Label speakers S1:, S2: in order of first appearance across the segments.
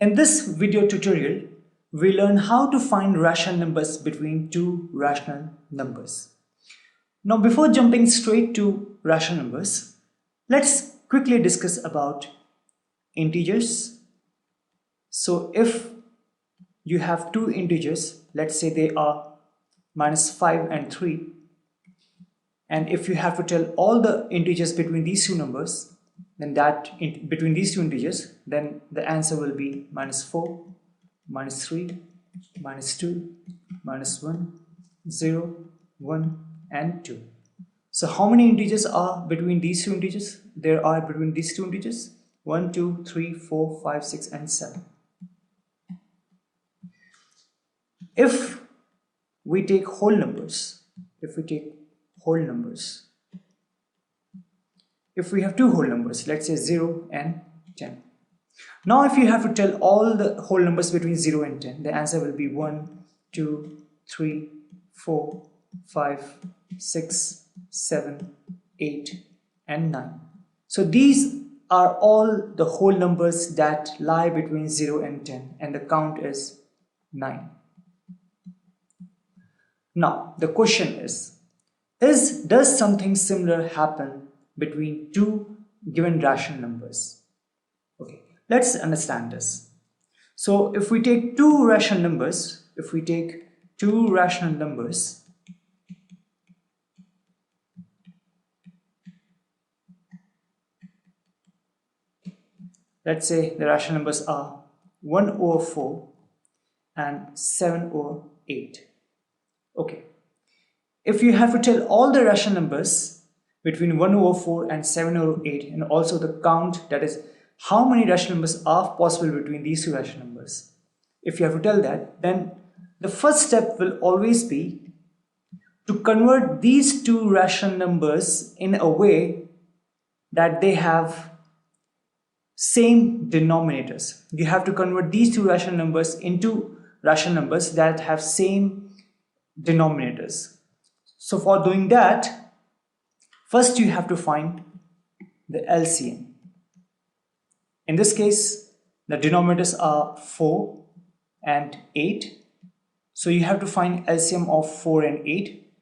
S1: In this video tutorial, we learn how to find rational numbers between two rational numbers. Now, before jumping straight to rational numbers, let's quickly discuss about integers. So if you have two integers, let's say they are -5 and 3, and if you have to tell all the integers between these two numbers, then between these two integers, then the answer will be -4, -3, -2, -1, 0, 1 and 2. So how many integers are between these two integers? There are between these two integers 1, 2, 3, 4, 5, 6 and 7. If we take whole numbers, if we have two whole numbers, let's say 0 and 10. Now if you have to tell all the whole numbers between 0 and 10, the answer will be 1, 2, 3, 4, 5, 6, 7, 8 and 9. So these are all the whole numbers that lie between 0 and 10, and the count is 9. Now the question is does something similar happen between two given rational numbers? Okay, let's understand this. So if we take two rational numbers, let's say the rational numbers are 1/4 and 7/8. Okay, if you have to tell all the rational numbers between 1/4 and 7/8, and also the count, that is how many rational numbers are possible between these two rational numbers, if you have to tell that, then the first step will always be to convert these two rational numbers in a way that they have same denominators. You have to convert these two rational numbers into rational numbers that have same denominators. So for doing that, first you have to find the LCM. In this case, the denominators are 4 and 8. So you have to find LCM of 4 and 8.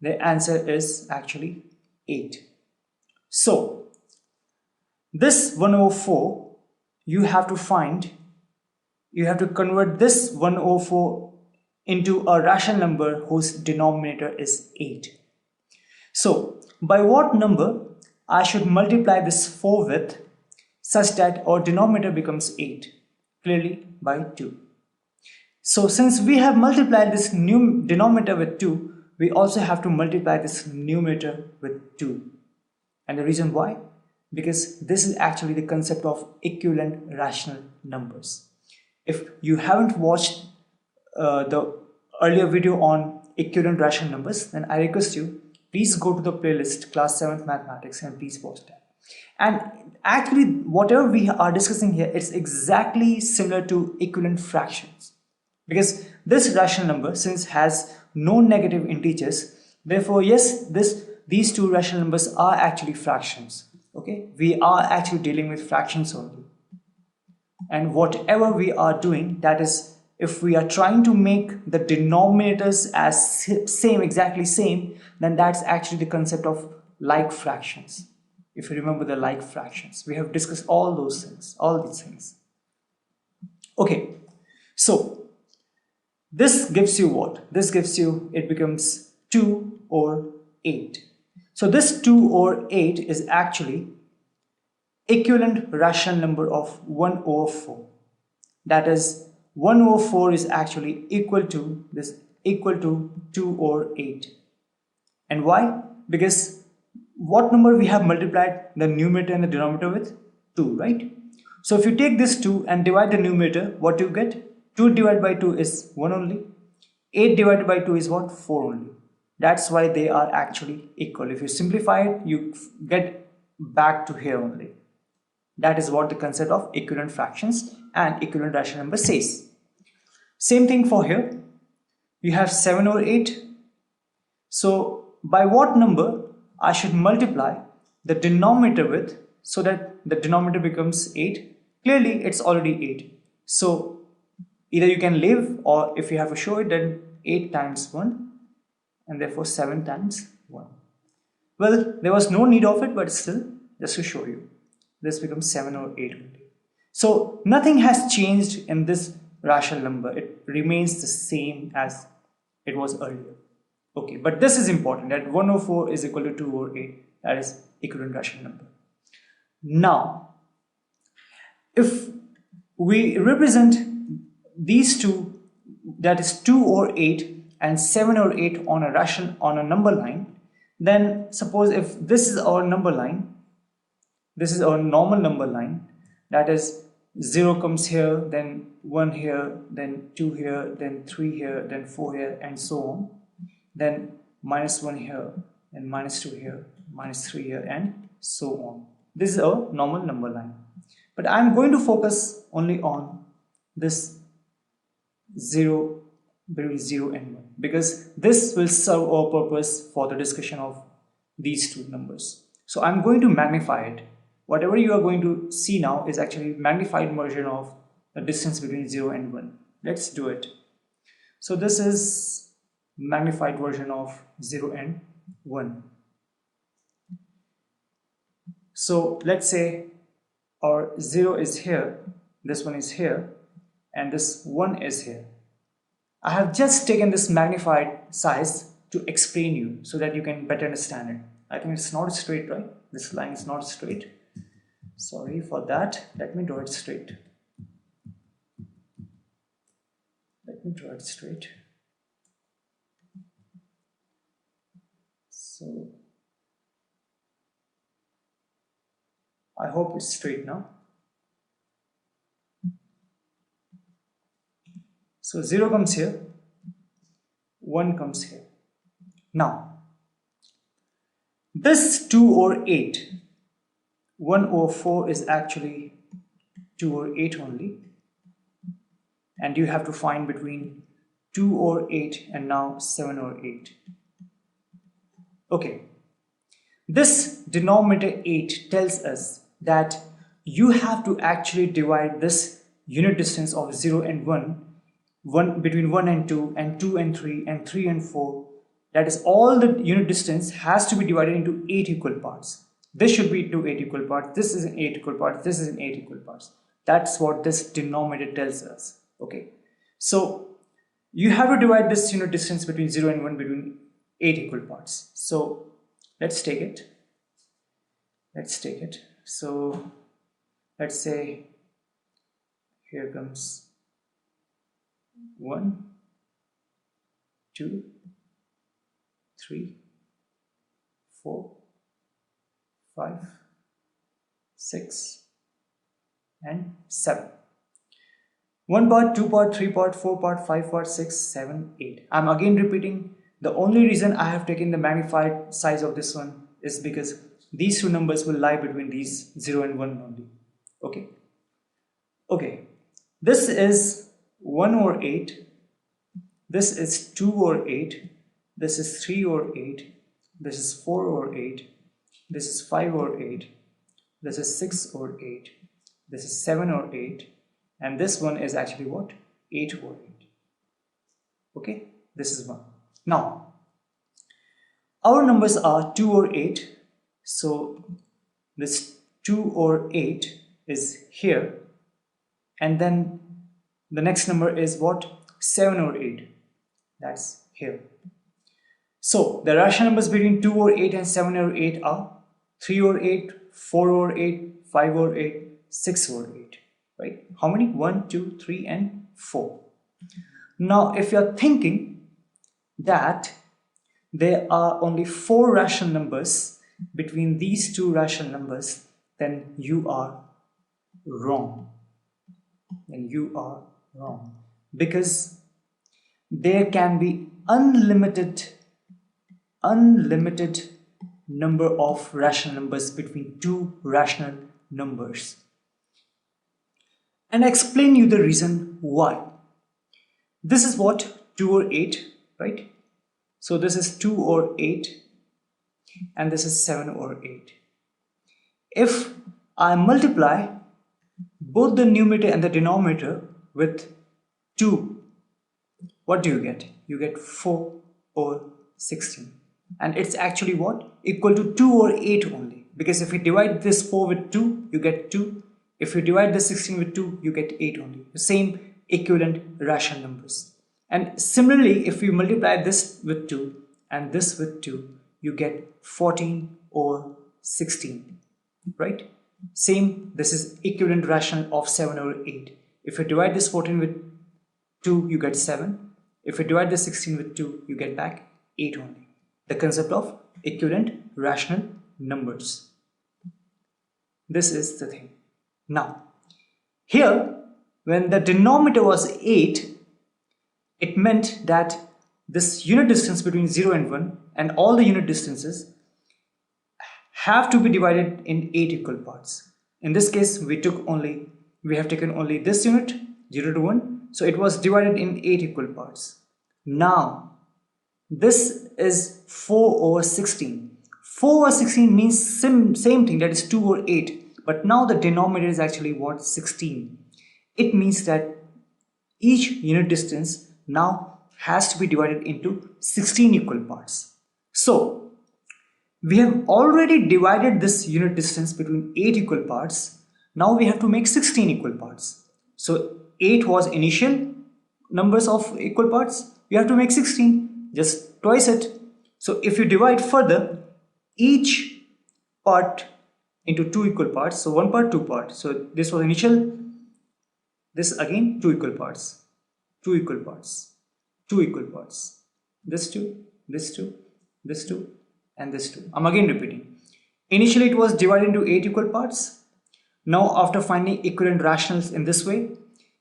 S1: The answer is actually 8. So this 1/4, you have to convert this 1/4 into a rational number whose denominator is 8. So by what number I should multiply this 4 with such that our denominator becomes 8? Clearly by 2. So since we have multiplied this new denominator with 2, we also have to multiply this numerator with 2. And the reason why? Because this is actually the concept of equivalent rational numbers. If you haven't watched the earlier video on equivalent rational numbers, then I request you, please go to the playlist class 7th mathematics and please watch that. And actually whatever we are discussing here, it's exactly similar to equivalent fractions, because this rational number, since has no negative integers, therefore yes, these two rational numbers are actually fractions. Okay, we are actually dealing with fractions only, and whatever we are doing, that is, if we are trying to make the denominators as exactly same, then that's actually the concept of like fractions. If you remember the like fractions, we have discussed all these things. Okay, so this gives you what? This gives you, it becomes 2 or 8. So this 2 or 8 is actually equivalent rational number of 1/4. That is, 1/4 is actually equal to 2 or 8. And why? Because what number we have multiplied the numerator and the denominator with? 2, right? So if you take this 2 and divide the numerator, what you get? 2 divided by 2 is 1 only. 8 divided by 2 is what? 4 only. That's why they are actually equal. If you simplify it, you get back to here only. That is what the concept of equivalent fractions and equivalent rational number says. Same thing for here. You have 7 or 8. So by what number I should multiply the denominator with so that the denominator becomes 8? Clearly it's already 8. So either you can leave, or if you have to show it, then 8 times 1 and therefore 7 times 1. Well, there was no need of it, but still, just to show you, this becomes 7 or 8 only. So nothing has changed in this rational number. It remains the same as it was earlier. Okay, but this is important, that 104 is equal to 2 or 8. That is equivalent rational number. Now, if we represent these two, that is 2 or 8 and 7 or 8 on a number line, then suppose if this is our number line, this is our normal number line, that is 0 comes here, then 1 here, then 2 here, then 3 here, then 4 here, and so on. Then minus 1 here, and minus 2 here, minus 3 here, and so on. This is our normal number line. But I'm going to focus only on this 0 between 0 and 1, because this will serve our purpose for the discussion of these two numbers. So I'm going to magnify it. Whatever you are going to see now is actually magnified version of the distance between 0 and 1. Let's do it. So this is magnified version of 0 and 1. So let's say our 0 is here, this one is here, and this 1 is here. I have just taken this magnified size to explain you so that you can better understand it. I think it's not straight, right? This line is not straight. Sorry for that. Let me draw it straight. Let me draw it straight. So I hope it's straight now. So 0 comes here, 1 comes here. Now, this 2 or 8, 1 over 4 is actually 2 or 8 only. And you have to find between 2 or 8 and now 7 or 8. Okay, this denominator 8 tells us that you have to actually divide this unit distance of 0 and 1 between 1 and 2 and 2 and 3 and 3 and 4, that is all the unit distance has to be divided into 8 equal parts. This should be 2 8 equal parts, this is an 8 equal parts, this is an 8 equal parts. That's what this denominator tells us. Okay, so you have to divide this unit distance between 0 and 1 between 8 equal parts. So let's take it. So let's say here comes 1, 2, 3, 4, 5, 6, and 7. 1 part, 2 part, 3 part, 4 part, 5 part, 6, 7, 8. I'm again repeating. The only reason I have taken the magnified size of this one is because these two numbers will lie between these 0 and 1 only. Okay. This is 1 over 8. This is 2 over 8. This is 3 over 8. This is 4 over 8. This is 5 over 8. This is 6 over 8. This is 7 over 8. And this one is actually what? 8 over 8. Okay, this is 1. Now, our numbers are 2 over 8. So this 2 over 8 is here. And then the next number is what? 7 over 8. That's here. So the rational numbers between 2 over 8 and 7 over 8 are 3 over 8, 4 over 8, 5 over 8, 6 over 8. Right? How many? 1, 2, 3, and 4. Now, if you're thinking that there are only 4 rational numbers between these two rational numbers, then you are wrong. Because there can be unlimited number of rational numbers between two rational numbers. And I explain you the reason why. This is what? 2 over 8, right? So this is 2 over 8 and this is 7 over 8. If I multiply both the numerator and the denominator with 2, what do you get? You get 4 over 16. And it's actually what? Equal to 2 over 8 only. Because if you divide this 4 with 2, you get 2. If you divide this 16 with 2, you get 8 only. The same equivalent rational numbers. And similarly, if you multiply this with 2 and this with 2, you get 14 over 16. Right? Same, this is equivalent rational of 7 over 8. If you divide this 14 with 2, you get 7. If you divide the 16 with 2, you get back 8 only. The concept of equivalent rational numbers. This is the thing. Now, here, when the denominator was 8, it meant that this unit distance between 0 and 1 and all the unit distances have to be divided in 8 equal parts. In this case, we have taken only this unit, 0 to 1, so it was divided in 8 equal parts. Now, this is 4 over 16. 4 over 16 means same thing, that is 2 over 8. But now the denominator is actually what? 16. It means that each unit distance now has to be divided into 16 equal parts. So, we have already divided this unit distance between 8 equal parts. Now we have to make 16 equal parts. So, 8 was initial numbers of equal parts. You have to make 16, just twice it. So if you divide further each part into 2 equal parts, so 1 part, 2 part. So this was initial, this again 2 equal parts, 2 equal parts, 2 equal parts, this 2, this 2, this 2 and this 2. I'm again repeating. Initially it was divided into 8 equal parts. Now after finding equivalent rationals in this way,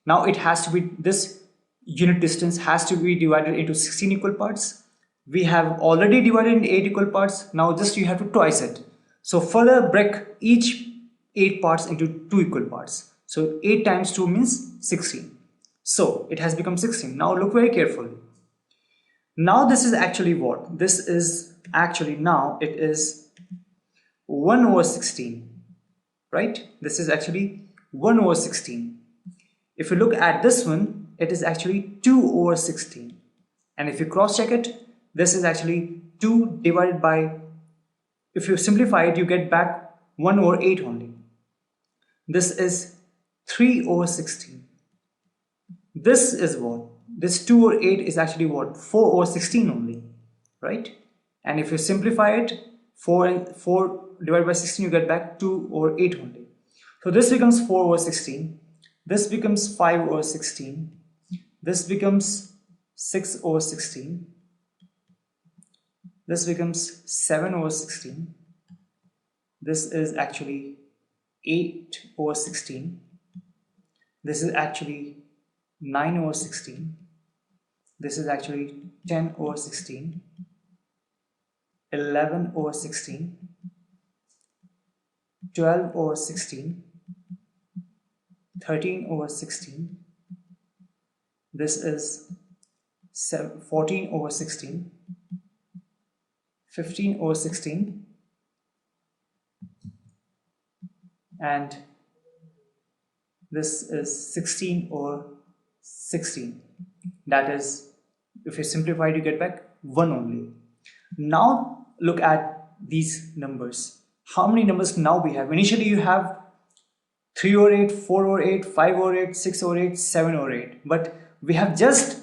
S1: now it has to be, this unit distance has to be divided into 16 equal parts. We have already divided in 8 equal parts. Now just you have to twice it. So further break each 8 parts into 2 equal parts. So 8 times 2 means 16. So it has become 16. Now look very carefully. Now this is actually what? This is actually, now it is 1 over 16. Right? This is actually 1 over 16. If you look at this one, it is actually 2 over 16. And if you cross check it, this is actually 2 divided by, if you simplify it, you get back 1 over 8 only. This is 3 over 16. This is what? This 2 over 8 is actually what? 4 over 16 only. Right? And if you simplify it, 4 divided by 16, you get back 2 over 8 only. So this becomes 4 over 16. This becomes 5 over 16. This becomes 6 over 16. This becomes 7 over 16. This is actually 8 over 16. This is actually 9 over 16. This is actually 10 over 16. 11 over 16. 12 over 16. 13 over 16. This is 14 over 16. 15 over 16. And this is 16 over 16. That is, if you simplify it, you get back 1 only. Now look at these numbers. How many numbers now we have? Initially you have 3 over 8, 4 over 8, 5 over 8, 6 over 8, 7 over 8. But we have just,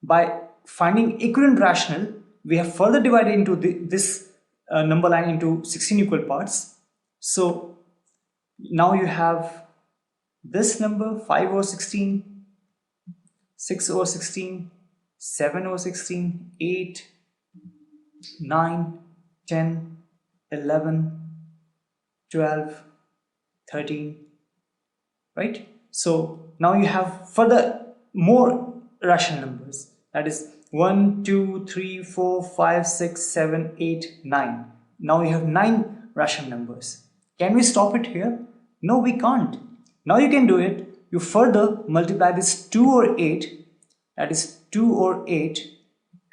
S1: by finding equivalent rational, we have further divided into this number line into 16 equal parts. So now you have this number 5 over 16, 6 over 16, 7 over 16, 8, 9, 10, 11, 12, 13, right? So now you have further more rational numbers, that is 1, 2, 3, 4, 5, 6, 7, 8, 9. Now you have 9 rational numbers. Can we stop it here? No, we can't. Now you can do it. You further multiply this 2 over 8, that is 2 over 8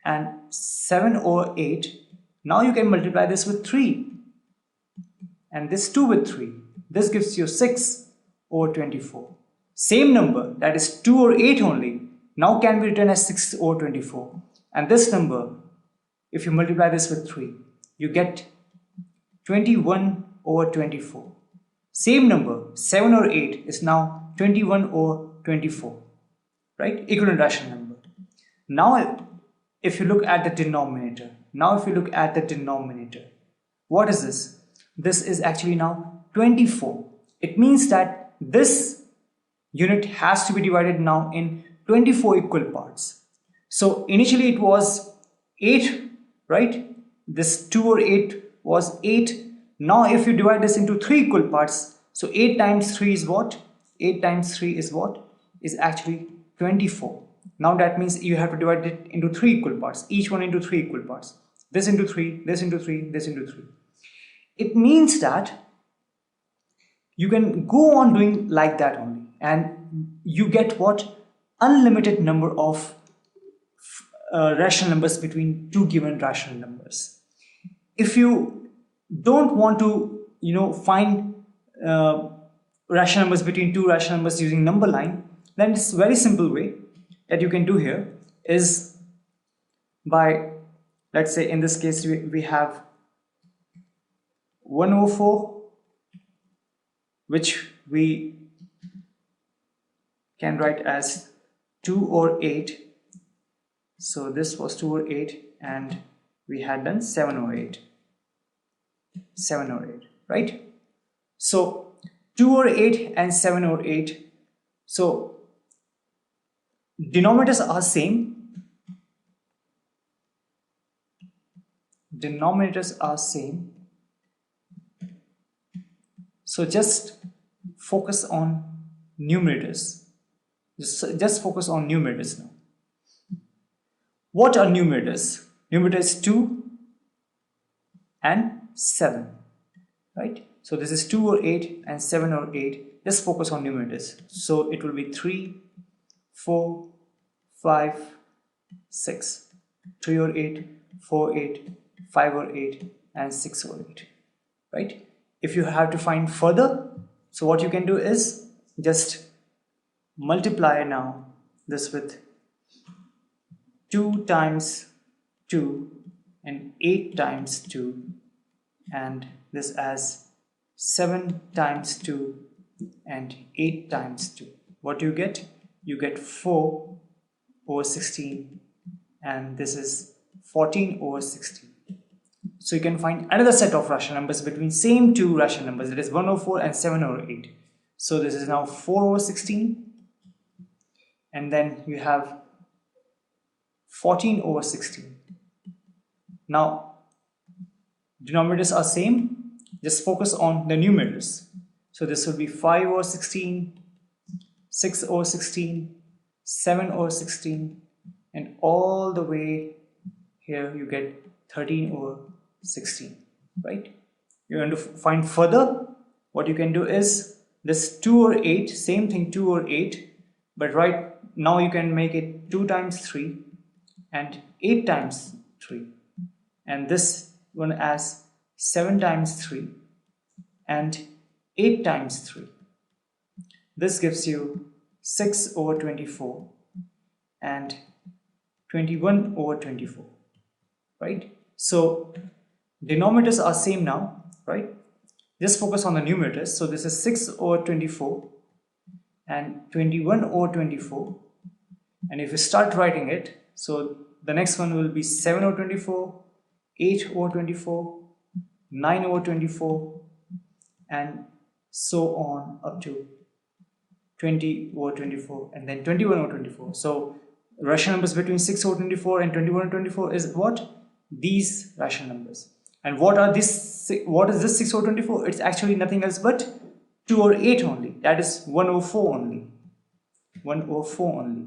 S1: and 7 over 8. Now you can multiply this with 3 and this 2 with 3. This gives you 6 over 24. same number, that is 2 or 8 only, now can be written as 6 over 24. And this number, if you multiply this with 3, you get 21 over 24. Same number, 7 or 8, is now 21 over 24, right? Equivalent rational number. Now, if you look at the denominator, what is this? This is actually now 24. It means that this unit has to be divided now in 24 equal parts. So initially it was 8, right? This 2 or 8 was 8. Now if you divide this into 3 equal parts, so 8 times 3 is what? 8 times 3 is what? Is actually 24. Now that means you have to divide it into 3 equal parts, each one into 3 equal parts. This into 3, this into 3, this into 3. It means that you can go on doing like that only, and you get what? Unlimited number of rational numbers between two given rational numbers. If you don't want to, find rational numbers between two rational numbers using number line, then it's a very simple way that you can do here is by, let's say in this case we have 1 over 4, which we can write as 2 over 8. So this was 2 over 8 and we had done 7 over 8. 7 over 8, right? So 2 over 8 and 7 over 8. So denominators are same. Denominators are same. So just focus on numerators. Just focus on numerators now. What are numerators? Numerators 2 and 7, right? So this is 2 over 8 and 7 over 8. Just focus on numerators. So it will be 3, 4, 5, 6. 3 over 8, 4, 8, 5 over 8 and 6 over 8, right? If you have to find further, so what you can do is just multiply now this with 2 times 2 and 8 times 2 and this as 7 times 2 and 8 times 2. What do you get? You get 4 over 16 and this is 14 over 16. So you can find another set of rational numbers between same two rational numbers, that is 1 over 4 and 7 over 8. So this is now 4 over 16 and then you have 14 over 16. Now denominators are same, just focus on the numerators. So this will be 5 over 16, 6 over 16, 7 over 16 and all the way here you get 13 over 16, right? You want to find further, what you can do is this 2 over 8, same thing 2 over 8, but right now you can make it 2 times 3 and 8 times 3 and this one as 7 times 3 and 8 times 3. This gives you 6 over 24 and 21 over 24, right? So denominators are same now, right? Just focus on the numerators. So this is 6 over 24 and 21 over 24 and if you start writing it, so the next one will be 7 over 24, 8 over 24, 9 over 24 and so on up to 20 over 24 and then 21 over 24. So rational numbers between 6 over 24 and 21 over 24 is what? These rational numbers. And what are this? What is this 6 over 24? It's actually nothing else but 2 over 8 only. That is 1 over 4 only. 1 over 4 only.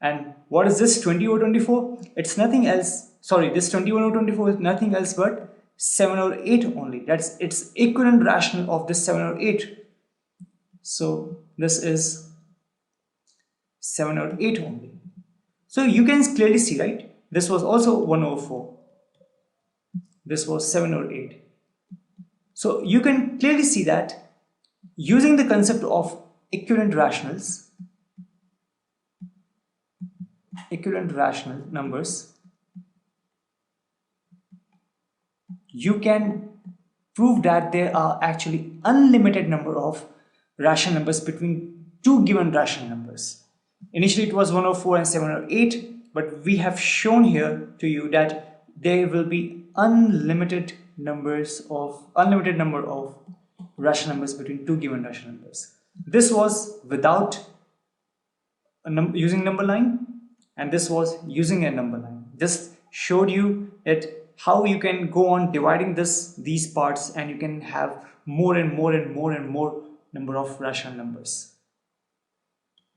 S1: And what is this 20 over 24? It's nothing else. Sorry, this 21 over 24 is nothing else but 7 over 8 only. That's its equivalent rational of this 7 over 8. So this is 7 over 8 only. So you can clearly see, right? This was also 1 over 4. This was 7 over 8. So you can clearly see that using the concept of equivalent rational numbers, you can prove that there are actually unlimited number of rational numbers between two given rational numbers. Initially it was 104 and 708, but we have shown here to you that there will be unlimited number of rational numbers between two given rational numbers. This was without using number line, and this was using a number line. This showed you that how you can go on dividing these parts, and you can have more and more number of rational numbers.